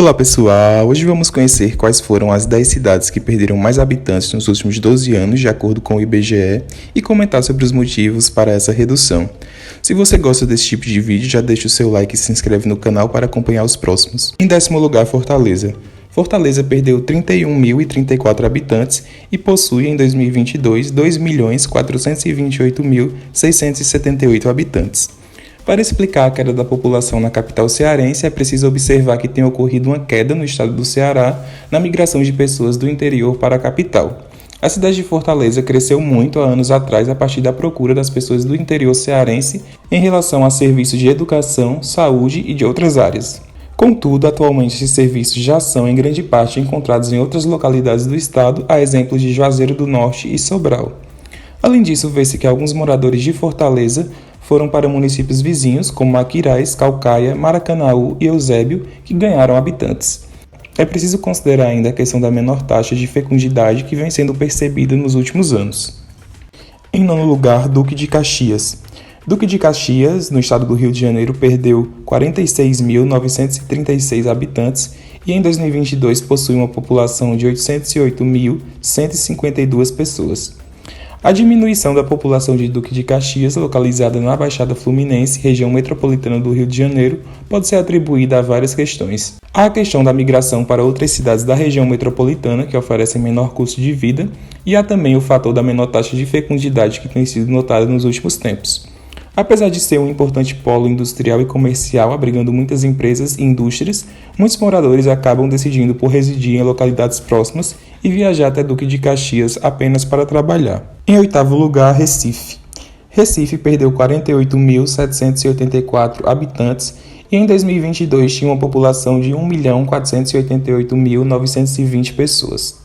Olá pessoal, hoje vamos conhecer quais foram as 10 cidades que perderam mais habitantes nos últimos 12 anos, de acordo com o IBGE, e comentar sobre os motivos para essa redução. Se você gosta desse tipo de vídeo, já deixa o seu like e se inscreve no canal para acompanhar os próximos. Em 10º lugar, Fortaleza. Fortaleza perdeu 31.034 habitantes e possui em 2022 2.428.678 habitantes. Para explicar a queda da população na capital cearense, é preciso observar que tem ocorrido uma queda no estado do Ceará na migração de pessoas do interior para a capital. A cidade de Fortaleza cresceu muito há anos atrás a partir da procura das pessoas do interior cearense em relação a serviços de educação, saúde e de outras áreas. Contudo, atualmente esses serviços já são em grande parte encontrados em outras localidades do estado, a exemplo de Juazeiro do Norte e Sobral. Além disso, vê-se que alguns moradores de Fortaleza foram para municípios vizinhos como Aquiraz, Caucaia, Maracanaú e Eusébio, que ganharam habitantes. É preciso considerar ainda a questão da menor taxa de fecundidade que vem sendo percebida nos últimos anos. Em 9º lugar, Duque de Caxias. Duque de Caxias, no estado do Rio de Janeiro, perdeu 46.936 habitantes e em 2022 possui uma população de 808.152 pessoas. A diminuição da população de Duque de Caxias, localizada na Baixada Fluminense, região metropolitana do Rio de Janeiro, pode ser atribuída a várias questões. Há a questão da migração para outras cidades da região metropolitana, que oferecem menor custo de vida, e há também o fator da menor taxa de fecundidade que tem sido notada nos últimos tempos. Apesar de ser um importante polo industrial e comercial, abrigando muitas empresas e indústrias, muitos moradores acabam decidindo por residir em localidades próximas e viajar até Duque de Caxias apenas para trabalhar. Em 8º lugar, Recife. Recife perdeu 48.784 habitantes e em 2022 tinha uma população de 1.488.920 pessoas.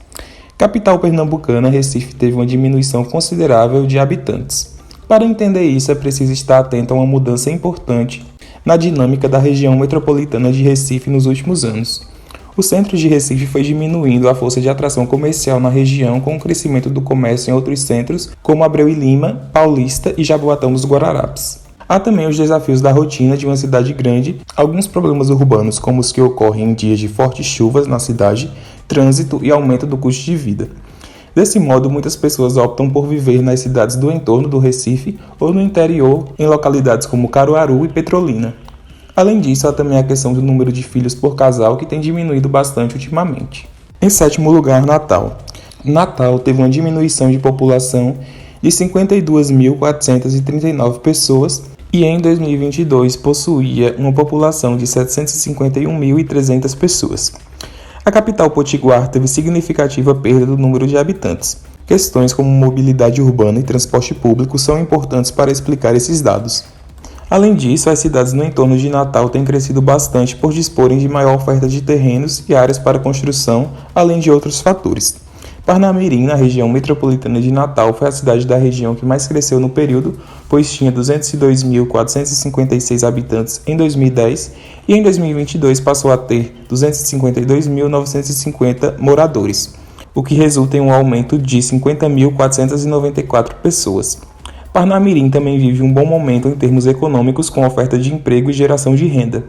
Capital pernambucana, Recife teve uma diminuição considerável de habitantes. Para entender isso, é preciso estar atento a uma mudança importante na dinâmica da região metropolitana de Recife nos últimos anos. O centro de Recife foi diminuindo a força de atração comercial na região com o crescimento do comércio em outros centros, como Abreu e Lima, Paulista e Jaboatão dos Guararapes. Há também os desafios da rotina de uma cidade grande, alguns problemas urbanos como os que ocorrem em dias de fortes chuvas na cidade, trânsito e aumento do custo de vida. Desse modo, muitas pessoas optam por viver nas cidades do entorno do Recife ou no interior, em localidades como Caruaru e Petrolina. Além disso, há também a questão do número de filhos por casal, que tem diminuído bastante ultimamente. Em 7º lugar, Natal. Natal teve uma diminuição de população de 52.439 pessoas e em 2022 possuía uma população de 751.300 pessoas. A capital potiguar teve significativa perda do número de habitantes. Questões como mobilidade urbana e transporte público são importantes para explicar esses dados. Além disso, as cidades no entorno de Natal têm crescido bastante por disporem de maior oferta de terrenos e áreas para construção, além de outros fatores. Parnamirim, na região metropolitana de Natal, foi a cidade da região que mais cresceu no período, pois tinha 202.456 habitantes em 2010 e em 2022 passou a ter 252.950 moradores, o que resulta em um aumento de 50.494 pessoas. Parnamirim também vive um bom momento em termos econômicos com oferta de emprego e geração de renda.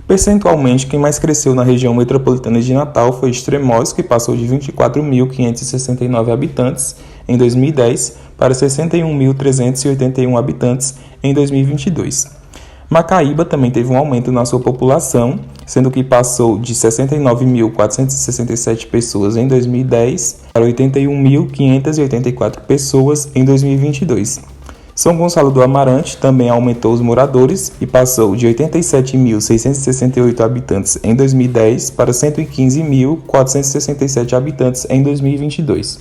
Percentualmente, quem mais cresceu na região metropolitana de Natal foi Extremoz, que passou de 24.569 habitantes em 2010 para 61.381 habitantes em 2022. Macaíba também teve um aumento na sua população, sendo que passou de 69.467 pessoas em 2010 para 81.584 pessoas em 2022. São Gonçalo do Amarante também aumentou os moradores e passou de 87.668 habitantes em 2010 para 115.467 habitantes em 2022.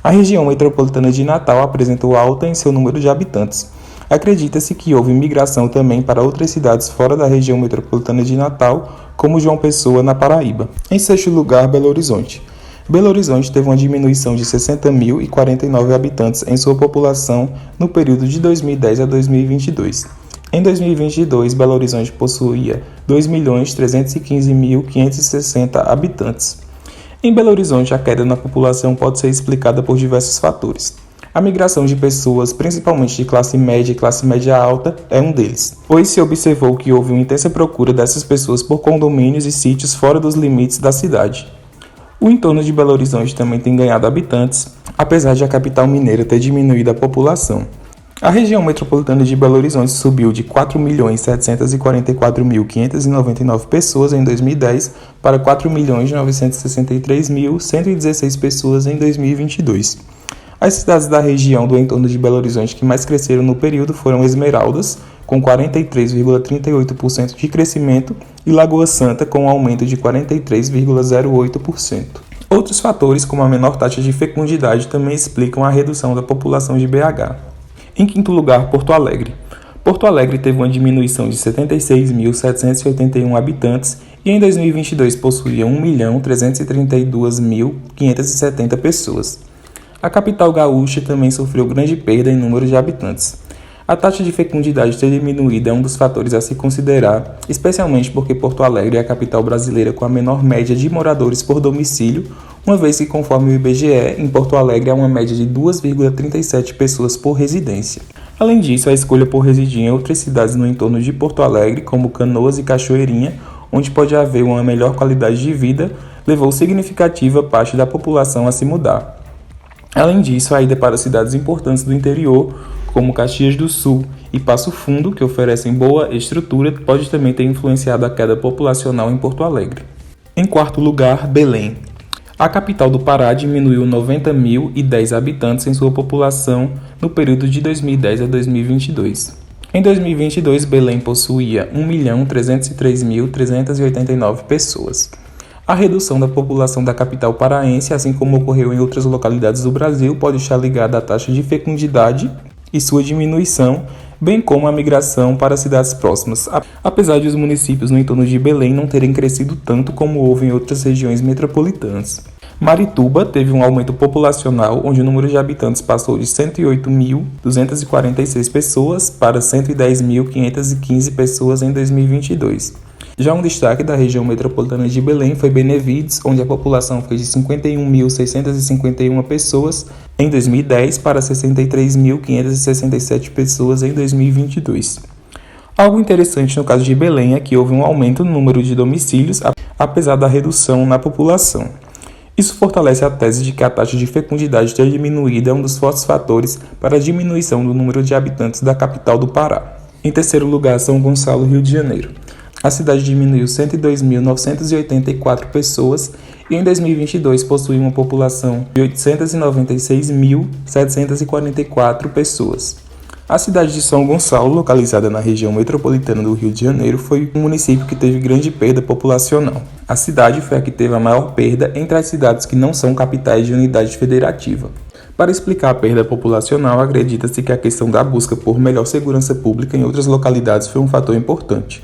A região metropolitana de Natal apresentou alta em seu número de habitantes. Acredita-se que houve migração também para outras cidades fora da região metropolitana de Natal, como João Pessoa, na Paraíba. Em 6º lugar, Belo Horizonte. Belo Horizonte teve uma diminuição de 60.049 habitantes em sua população no período de 2010 a 2022. Em 2022, Belo Horizonte possuía 2.315.560 habitantes. Em Belo Horizonte, a queda na população pode ser explicada por diversos fatores. A migração de pessoas, principalmente de classe média e classe média alta, é um deles, pois se observou que houve uma intensa procura dessas pessoas por condomínios e sítios fora dos limites da cidade. O entorno de Belo Horizonte também tem ganhado habitantes, apesar de a capital mineira ter diminuído a população. A região metropolitana de Belo Horizonte subiu de 4.744.599 pessoas em 2010 para 4.963.116 pessoas em 2022. As cidades da região do entorno de Belo Horizonte que mais cresceram no período foram Esmeraldas, com 43,38% de crescimento, e Lagoa Santa, com um aumento de 43,08%. Outros fatores, como a menor taxa de fecundidade, também explicam a redução da população de BH. Em quinto lugar, Porto Alegre. Porto Alegre teve uma diminuição de 76.781 habitantes e em 2022 possuía 1.332.570 pessoas. A capital gaúcha também sofreu grande perda em número de habitantes. A taxa de fecundidade ter diminuído é um dos fatores a se considerar, especialmente porque Porto Alegre é a capital brasileira com a menor média de moradores por domicílio, uma vez que, conforme o IBGE, em Porto Alegre há uma média de 2,37 pessoas por residência. Além disso, a escolha por residir em outras cidades no entorno de Porto Alegre, como Canoas e Cachoeirinha, onde pode haver uma melhor qualidade de vida, levou significativa parte da população a se mudar. Além disso, a ida para cidades importantes do interior, como Caxias do Sul e Passo Fundo, que oferecem boa estrutura, pode também ter influenciado a queda populacional em Porto Alegre. Em quarto lugar, Belém. A capital do Pará diminuiu 90.010 habitantes em sua população no período de 2010 a 2022. Em 2022, Belém possuía 1.303.389 pessoas. A redução da população da capital paraense, assim como ocorreu em outras localidades do Brasil, pode estar ligada à taxa de fecundidade e sua diminuição, bem como a migração para cidades próximas, apesar de os municípios no entorno de Belém não terem crescido tanto como houve em outras regiões metropolitanas. Marituba teve um aumento populacional, onde o número de habitantes passou de 108.246 pessoas para 110.515 pessoas em 2022. Já um destaque da região metropolitana de Belém foi Benevides, onde a população foi de 51.651 pessoas em 2010 para 63.567 pessoas em 2022. Algo interessante no caso de Belém é que houve um aumento no número de domicílios, apesar da redução na população. Isso fortalece a tese de que a taxa de fecundidade ter diminuído é um dos fortes fatores para a diminuição do número de habitantes da capital do Pará. Em terceiro lugar, São Gonçalo, Rio de Janeiro. A cidade diminuiu 102.984 pessoas e em 2022 possui uma população de 896.744 pessoas. A cidade de São Gonçalo, localizada na região metropolitana do Rio de Janeiro, foi um município que teve grande perda populacional. A cidade foi a que teve a maior perda entre as cidades que não são capitais de unidade federativa. Para explicar a perda populacional, acredita-se que a questão da busca por melhor segurança pública em outras localidades foi um fator importante.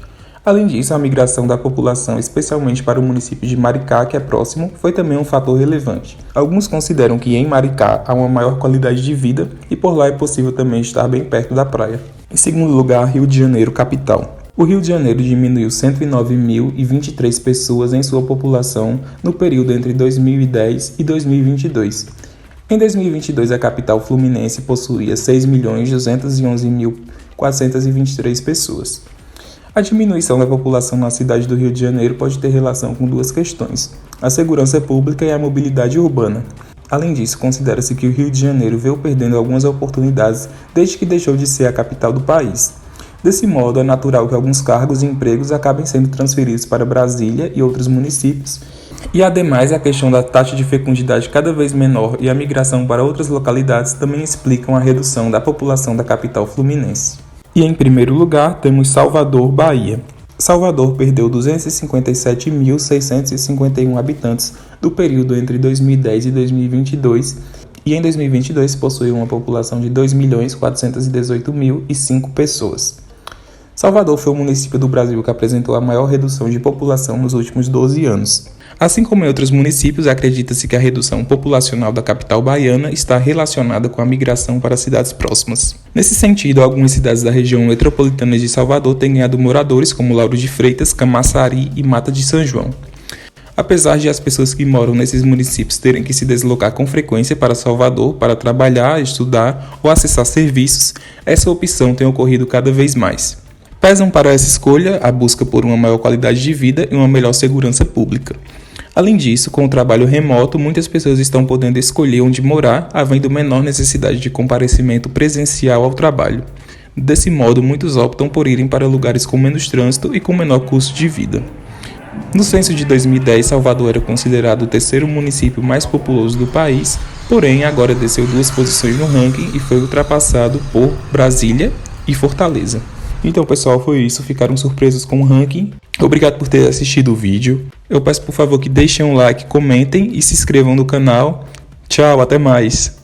Além disso, a migração da população, especialmente para o município de Maricá, que é próximo, foi também um fator relevante. Alguns consideram que em Maricá há uma maior qualidade de vida e por lá é possível também estar bem perto da praia. Em segundo lugar, Rio de Janeiro, capital. O Rio de Janeiro diminuiu 109.023 pessoas em sua população no período entre 2010 e 2022. Em 2022, a capital fluminense possuía 6.211.423 pessoas. A diminuição da população na cidade do Rio de Janeiro pode ter relação com duas questões: a segurança pública e a mobilidade urbana. Além disso, considera-se que o Rio de Janeiro veio perdendo algumas oportunidades desde que deixou de ser a capital do país. Desse modo, é natural que alguns cargos e empregos acabem sendo transferidos para Brasília e outros municípios, e ademais a questão da taxa de fecundidade cada vez menor e a migração para outras localidades também explicam a redução da população da capital fluminense. E em primeiro lugar, temos Salvador, Bahia. Salvador perdeu 257.651 habitantes do período entre 2010 e 2022 e em 2022 possui uma população de 2.418.005 pessoas. Salvador foi o município do Brasil que apresentou a maior redução de população nos últimos 12 anos. Assim como em outros municípios, acredita-se que a redução populacional da capital baiana está relacionada com a migração para cidades próximas. Nesse sentido, algumas cidades da região metropolitana de Salvador têm ganhado moradores como Lauro de Freitas, Camaçari e Mata de São João. Apesar de as pessoas que moram nesses municípios terem que se deslocar com frequência para Salvador para trabalhar, estudar ou acessar serviços, essa opção tem ocorrido cada vez mais. Pesam para essa escolha a busca por uma maior qualidade de vida e uma melhor segurança pública. Além disso, com o trabalho remoto, muitas pessoas estão podendo escolher onde morar, havendo menor necessidade de comparecimento presencial ao trabalho. Desse modo, muitos optam por irem para lugares com menos trânsito e com menor custo de vida. No censo de 2010, Salvador era considerado o terceiro município mais populoso do país, porém agora desceu 2 posições no ranking e foi ultrapassado por Brasília e Fortaleza. Então, pessoal, foi isso. Ficaram surpresos com o ranking? Obrigado por ter assistido o vídeo. Eu peço, por favor, que deixem um like, comentem e se inscrevam no canal. Tchau, até mais!